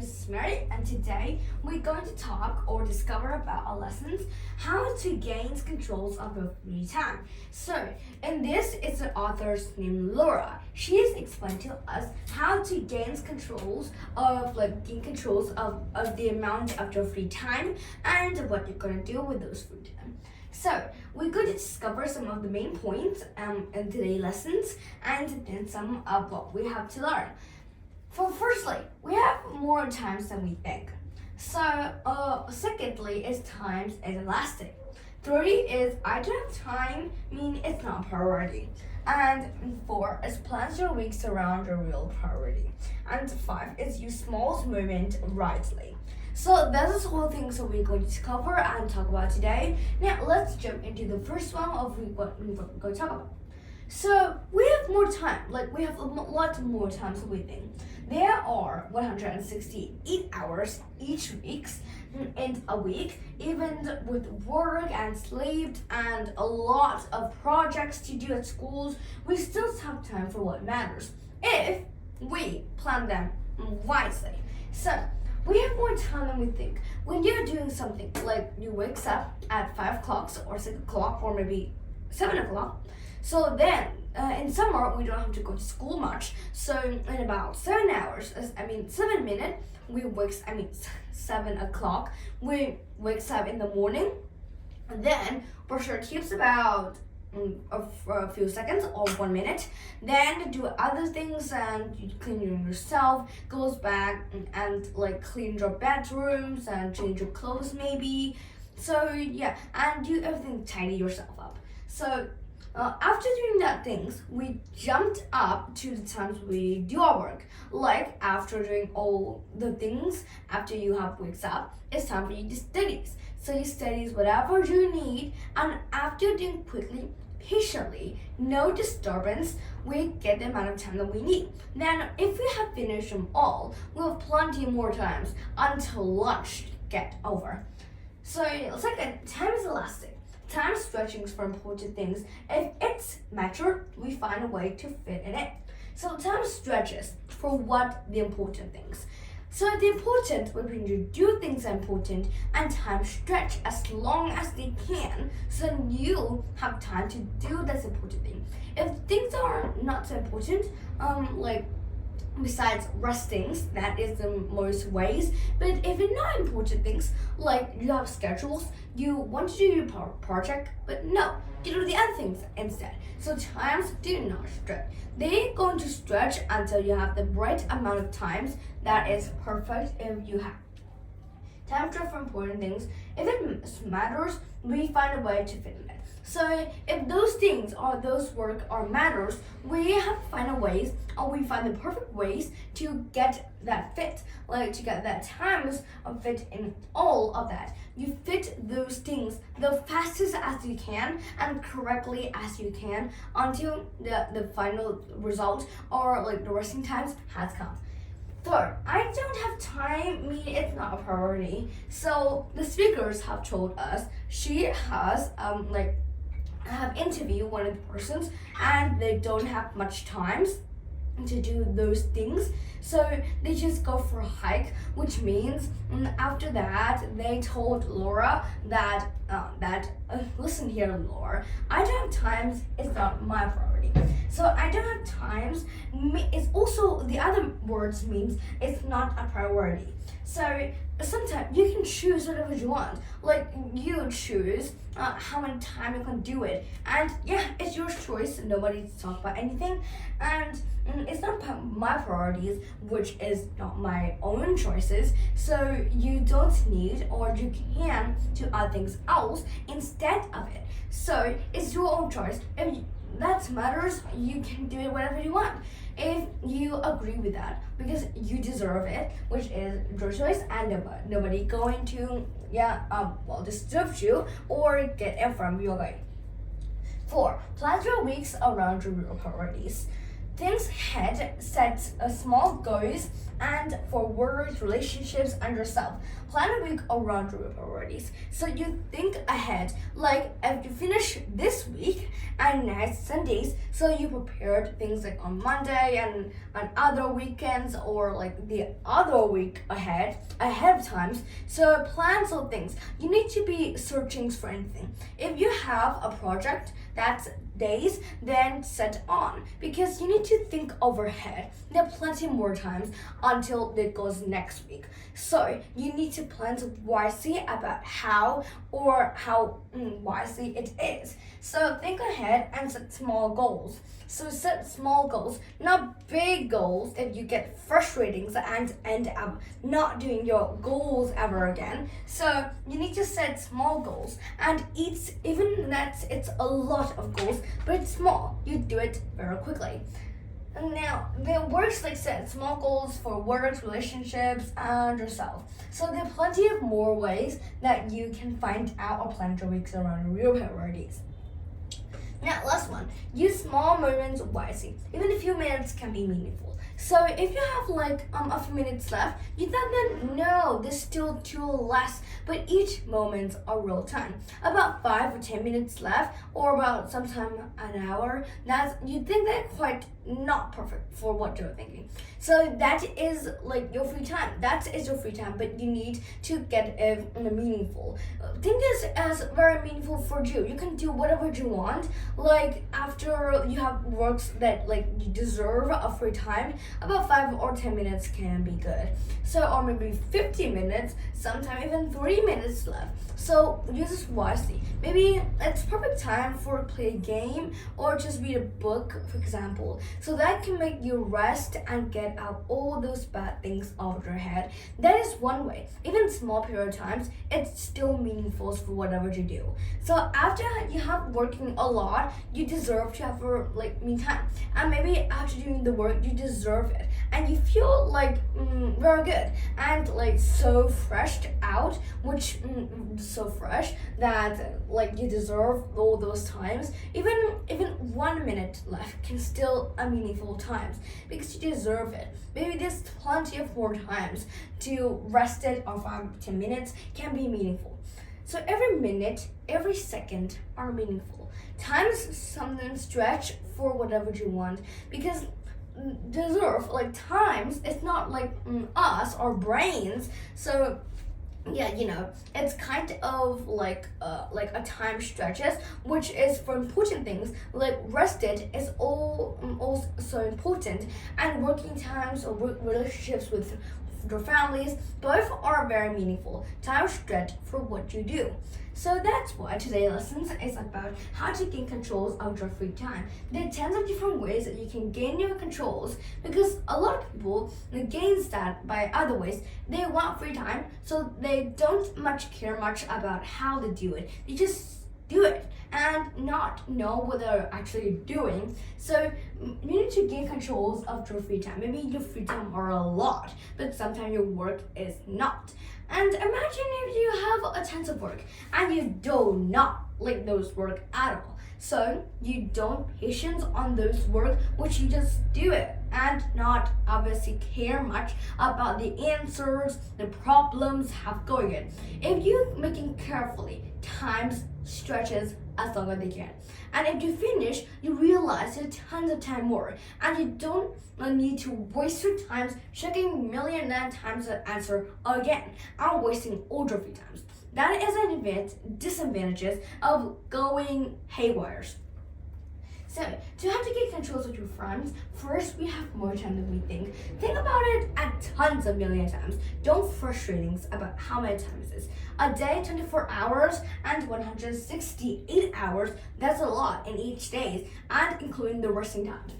is Mary, and today we're going to talk or discover about our lessons how to gain controls of your free time. So, in this, it's an author's named Laura. She is explaining to us how to gain controls of the amount of your free time and what you're going to do with those free time. So, we're going to discover some of the main points in today's lessons and then some of what we have to learn. Firstly, we have more times than we think. So, secondly, is times is elastic. 3 is I don't have time, mean it's not a priority. And 4 is plans your weeks around your real priority. And 5 is use small movement rightly. So that's all things that we're going to cover and talk about today. Now let's jump into the first one of what we're going to talk about. So we have more time, we have a lot more time than we think. There are 168 hours each week in a week, even with work and sleep and a lot of projects to do at schools, we still have time for what matters if we plan them wisely. So we have more time than we think. When you're doing something like you wake up at 5 o'clock or 6 o'clock or maybe 7 o'clock, so then in summer we don't have to go to school much. So in about 7 hours, 7 minutes, we wake. 7 o'clock. We wakes up in the morning, and then brush our teeth about for a few seconds or 1 minute. Then do other things and you clean yourself. Goes back and clean your bedrooms and change your clothes maybe. So yeah, and do everything tidy yourself up. So. After doing that things, we jumped up to the times we do our work. Like after doing all the things, after you have wakes up, it's time for you to studies. So you studies whatever you need, and after doing quickly, patiently, no disturbance, we get the amount of time that we need. Then if we have finished them all, we'll have plenty more times until lunch get over. So second, time is elastic. Time stretching for important things. If it's matter, we find a way to fit in it. So time stretches for what the important things. So the important when you do things are important and time stretch as long as they can, so then you have time to do this important thing. If things are not so important, besides restings, that is the most ways. But if it's not important things, like you have schedules, you want to do your project, but no, you do the other things instead. So times do not stretch. They're going to stretch until you have the right amount of times that is perfect if you have. Time stretch for important things. If it matters, we find a way to fit in it. So if those things or those work or matters, we have to find a ways or we find the perfect ways to get that fit, to get that times of fit in all of that. You fit those things the fastest as you can and correctly as you can until the final result or the resting times has come. Third, I don't have time, mean it's not a priority. So the speakers have told us she has have interviewed one of the persons and they don't have much time to do those things, so they just go for a hike, which means after that they told Laura that listen here, Laura, I don't have times, it's not my priority. So I don't have times, it's also the other words means it's not a priority. So sometimes you can choose whatever you want, you choose how much time you can do it, and yeah, it's your choice. Nobody to talk about anything, and it's not my priorities, which is not my own choices. So you don't need or you can do other things else instead of it. So it's your own choice. If that matters, you can do it whatever you want. If you agree with that, because you deserve it, which is your choice, and nobody going to disturb you or get it from your way. 4, plan your weeks around your real priorities. Things ahead, set small goals and for work, relationships, and yourself. Plan a week around your priorities. So you think ahead, like if you finish this week and next Sundays, so you prepared things like on Monday and on other weekends or like the other week ahead of times. So plan some things. You need to be searching for anything. If you have a project that's days, then set on because you need to think overhead. There are plenty more times until it goes next week. So you need to plan wisely about how wisely it is. So think ahead and set small goals. So set small goals, not big goals if you get frustrating and end up not doing your goals ever again. So you need to set small goals and it's a lot of goals, but it's small. You do it very quickly. And now, there works like set small goals for work, relationships, and yourself. So there are plenty of more ways that you can find out or plan your weeks around your priorities. Now, last one, use small moments wisely. Even a few minutes can be meaningful. So if you have like a few minutes left, you think that no, there's still too less, but each moment's a real time. About 5 or 10 minutes left, or about sometime an hour. You think that quite not perfect for what you're thinking. So that is like your free time. That is your free time, but you need to get it meaningful. Think this as very meaningful for you. You can do whatever you want. Like after you have works that like you deserve a free time, about 5 or 10 minutes can be good. So or maybe 50 minutes, sometimes even 3 minutes left. So use this wisely. Maybe it's perfect time for play a game or just read a book, for example. So that can make you rest and get out all those bad things out of your head. That is one way. Even small period of times, it's still meaningful for whatever you do. So after you have working a lot, you deserve to have me time. And maybe after doing the work, you deserve it. And you feel like very good and like so fresh out, which so fresh that like you deserve all those times. Even 1 minute left can still a meaningful times because you deserve it. Maybe there's plenty of more times to rest it or 5 to 10 minutes can be meaningful. So every minute, every second are meaningful. Times something stretch for whatever you want because deserve like times it's not like us or brains. So yeah, it's kind of like a time stretches, which is for important things like rested is also important, and working times or relationships with your families both are very meaningful. Time stretch for what you do. So that's why today's lesson is about how to gain controls of your free time. There are tons of different ways that you can gain your controls because a lot of people gain that by other ways. They want free time, so they don't care much about how to do it. They just do it and not know what they're actually doing. So you need to gain controls of your free time. Maybe your free time are a lot, but sometimes your work is not. And imagine if you have a tons of work and you do not like those work at all. So you don't patience on those work, which you just do it and not obviously care much about the answers, the problems have going in. If you making carefully, times stretches as long as they can. And if you finish, you realize there's tons of time more, and you don't need to waste your time checking million times the answer again and wasting all your free times. That is an disadvantages of going haywires. So, to have to get controls of your friends, first we have more time than we think. Think about it at tons of million times. Don't frustrate about how many times it is. A day, 24 hours, and 168 hours, that's a lot in each day, and including the resting times.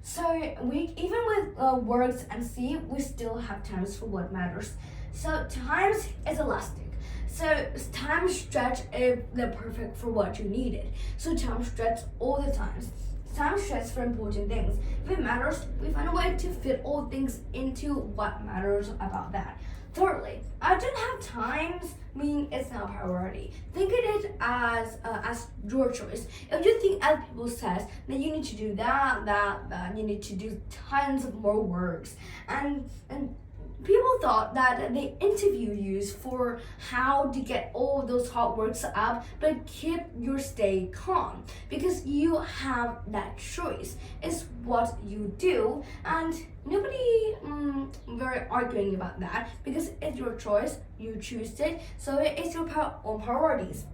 So, even with works and sleep, we still have times for what matters. So, times is elastic. So time stretch is the perfect for what you needed. So time stretch all the times. time stretches for important things. If it matters, we find a way to fit all things into what matters about that. Thirdly, I don't have times mean it's not a priority. Think of it as your choice. If you think other people says that you need to do that, you need to do tons of more works, and people thought that they interview you for how to get all those hard works up, but keep your stay calm because you have that choice. It's what you do, and nobody very arguing about that because it's your choice. You choose it, so it's your own priorities.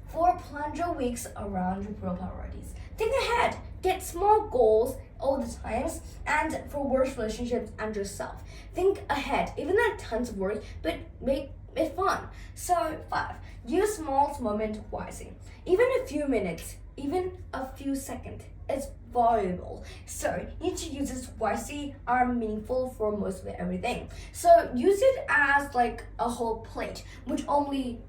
For plan your weeks around your real priorities. Think ahead, get small goals all the times, and for work, relationships, and yourself. Think ahead, even at tons of work, but make it fun. So 5, use small moments wisely. Even a few minutes, even a few seconds, is valuable. So you need to use this wisely, are meaningful for most of everything. So use it as like a whole plate, which only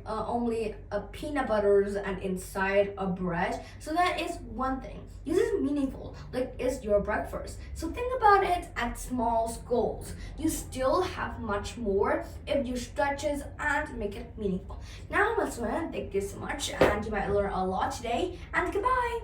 only a peanut butters and inside a bread. So that is one thing. Use it meaningful, like it's your breakfast. So think about it at small goals. You still have much more if you stretch it and make it meaningful. Now, my friend, thank you so much, and you might learn a lot today. And goodbye.